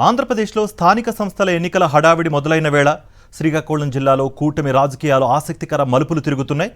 ఆంధ్రప్రదేశ్లో స్థానిక సంస్థల ఎన్నికల హడావిడి మొదలైన వేళ శ్రీకాకుళం జిల్లాలో కూటమి రాజకీయాలు ఆసక్తికర మలుపులు తిరుగుతున్నాయి.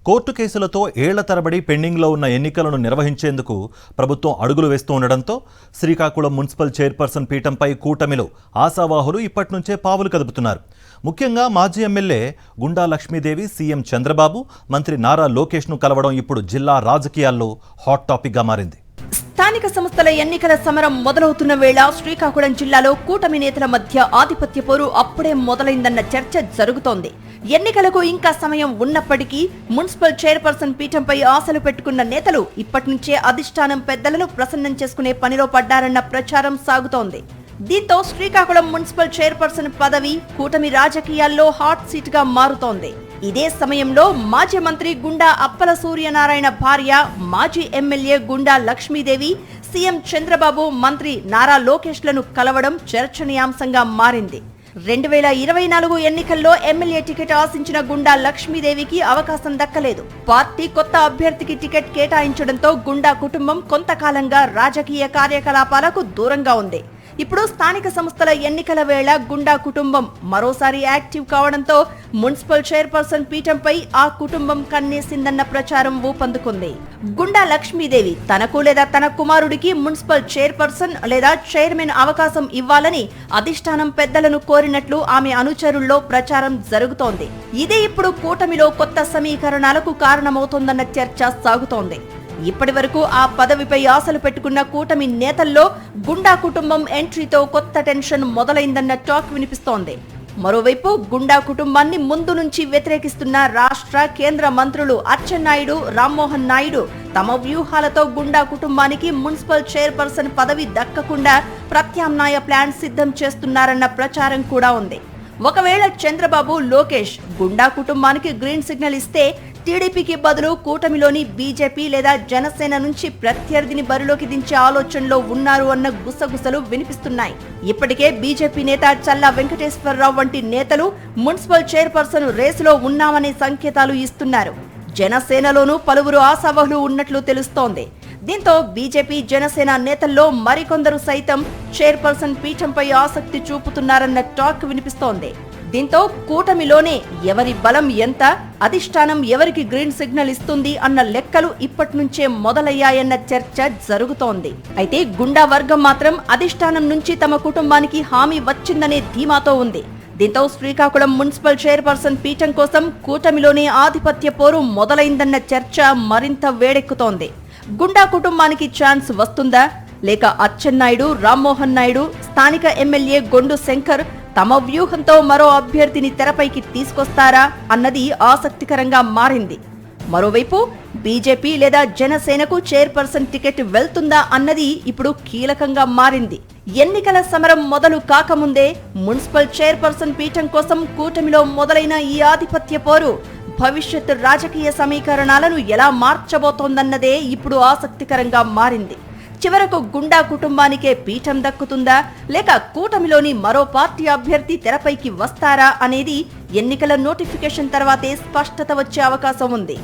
కోర్టు కేసులతో ఏళ్ల తరబడి పెండింగ్లో ఉన్న ఎన్నికలను నిర్వహించేందుకు ప్రభుత్వం అడుగులు వేస్తూ ఉండడంతో శ్రీకాకుళం మున్సిపల్ చైర్పర్సన్ పీఠంపై కూటమిలో ఆశావాహులు ఇప్పటి నుంచే పావులు కదుపుతున్నారు. ముఖ్యంగా మాజీ ఎమ్మెల్యే గుండా లక్ష్మీదేవి సీఎం చంద్రబాబు, మంత్రి నారా లోకేష్ను కలవడం ఇప్పుడు జిల్లా రాజకీయాల్లో హాట్ టాపిక్గా మారింది. స్థానిక సంస్థల ఎన్నికల సమరం మొదలవుతున్న వేళ శ్రీకాకుళం జిల్లాలో కూటమి నేతల మధ్య ఆధిపత్య పోరు అప్పుడే మొదలైందన్న చర్చ జరుగుతోంది. ఎన్నికలకు ఇంకా సమయం ఉన్నప్పటికీ మున్సిపల్ చైర్పర్సన్ పీఠంపై ఆశలు పెట్టుకున్న నేతలు ఇప్పటి నుంచే అధిష్టానం పెద్దలను ప్రసన్నం చేసుకునే పనిలో పడ్డారన్న ప్రచారం సాగుతోంది. దీంతో శ్రీకాకుళం మున్సిపల్ చైర్పర్సన్ పదవి కూటమి రాజకీయాల్లో హాట్ సీట్ గా మారుతోంది. ఇదే సమయంలో మాజీ మంత్రి గుండా అప్పల సూర్యనారాయణ భార్య మాజీ ఎమ్మెల్యే గుండా లక్ష్మీదేవి సీఎం చంద్రబాబు, మంత్రి నారా లోకేష్లను కలవడం చర్చనీయాంశంగా మారింది. 2024 ఎన్నికల్లో ఎమ్మెల్యే టికెట్ ఆశించిన గుండా లక్ష్మీదేవికి అవకాశం దక్కలేదు. పార్టీ కొత్త అభ్యర్థికి టికెట్ కేటాయించడంతో గుండా కుటుంబం కొంతకాలంగా రాజకీయ కార్యకలాపాలకు దూరంగా ఉంది. ఇప్పుడు స్థానిక సంస్థల ఎన్నికల వేళ గుండా కుటుంబం మరోసారి యాక్టివ్ కావడంతో మున్సిపల్ చైర్పర్సన్ పీఠంపై ఆ కుటుంబం కన్నేసిందన్న ప్రచారం ఊపందుకుంది. గుండా లక్ష్మీదేవి తనకు లేదా తన కుమారుడికి మున్సిపల్ చైర్పర్సన్ లేదా చైర్మన్ అవకాశం ఇవ్వాలని అధిష్టానం పెద్దలను కోరినట్లు ఆమె అనుచరుల్లో ప్రచారం జరుగుతోంది. ఇదే ఇప్పుడు కూటమిలో కొత్త సమీకరణాలకు కారణమవుతోందన్న చర్చ సాగుతోంది. ఇప్పటి వరకు ఆ పదవిపై ఆశలు పెట్టుకున్న కూటమి నేతల్లో గుండా కుటుంబం ఎంట్రీతో కొత్త టెన్షన్ మొదలైందన్న టాక్ వినిపిస్తోంది. మరోవైపు గుండా కుటుంబాన్ని ముందు నుంచి వ్యతిరేకిస్తున్న రాష్ట్ర, కేంద్ర మంత్రులు అచ్చెన్నాయుడు, రామ్మోహన్ నాయుడు తమ వ్యూహాలతో గుండా కుటుంబానికి మున్సిపల్ చైర్పర్సన్ పదవి దక్కకుండా ప్రత్యామ్నాయ ప్లాన్ సిద్ధం చేస్తున్నారన్న ప్రచారం కూడా ఉంది. ఒకవేళ చంద్రబాబు, లోకేష్ గుండా కుటుంబానికి గ్రీన్ సిగ్నల్ ఇస్తే టీడీపీకి బదులు కూటమిలోని బీజేపీ లేదా జనసేన నుంచి ప్రత్యర్థిని బరిలోకి దించే ఆలోచనలో ఉన్నారు అన్న గుసగుసలు వినిపిస్తున్నాయి. ఇప్పటికే బీజేపీ నేత చల్లా వెంకటేశ్వరరావు వంటి నేతలు మున్సిపల్ చైర్పర్సన్ రేసులో ఉన్నామనే సంకేతాలు ఇస్తున్నారు. జనసేనలోనూ పలువురు ఆశావహులు ఉన్నట్లు తెలుస్తోంది. దీంతో బీజేపీ, జనసేన నేతల్లో మరికొందరు సైతం చైర్పర్సన్ పీఠంపై ఆసక్తి చూపుతున్నారన్న టాక్ వినిపిస్తోంది. దీంతో కూటమిలోనే ఎవరి బలం ఎంత, అధిష్టానం ఎవరికి గ్రీన్ సిగ్నల్ ఇస్తుంది అన్న లెక్కలు ఇప్పటి నుంచే మొదలయ్యాయన్న చర్చ జరుగుతోంది. అయితే గుండా వర్గం మాత్రం అధిష్టానం నుంచి తమ కుటుంబానికి హామీ వచ్చిందనే ధీమాతో ఉంది. దీంతో శ్రీకాకుళం మున్సిపల్ చైర్పర్సన్ పీఠం కోసం కూటమిలోనే ఆధిపత్య పోరు మొదలైందన్న చర్చ మరింత వేడెక్కుతోంది. గుండా కుటుంబానికి ఛాన్స్ వస్తుందా, లేక అచ్చెన్నాయుడు, రామ్మోహన్ నాయుడు, స్థానిక ఎమ్మెల్యే గొండు శంకర్ తమ వ్యూహంతో మరో అభ్యర్థిని తెరపైకి తీసుకొస్తారా అన్నది ఆసక్తికరంగా మారింది. మరోవైపు బీజేపీ లేదా జనసేనకు చైర్పర్సన్ టికెట్ వెళ్తుందా అన్నది ఇప్పుడు కీలకంగా మారింది. ఎన్నికల సమరం మొదలు కాకముందే మున్సిపల్ చైర్పర్సన్ పీఠం కోసం కూటమిలో మొదలైన ఈ ఆధిపత్య పోరు భవిష్యత్ రాజకీయ సమీకరణాలను ఎలా మార్చబోతోందన్నదే ఇప్పుడు ఆసక్తికరంగా మారింది. చివరకు గుండా కుటుంబానికే పీఠం దక్కుతుందా, లేక కూటమిలోని మరో పార్టీ అభ్యర్థి తెరపైకి వస్తారా అనేది ఎన్నికల నోటిఫికేషన్ తర్వాతే స్పష్టత వచ్చే అవకాశం ఉంది.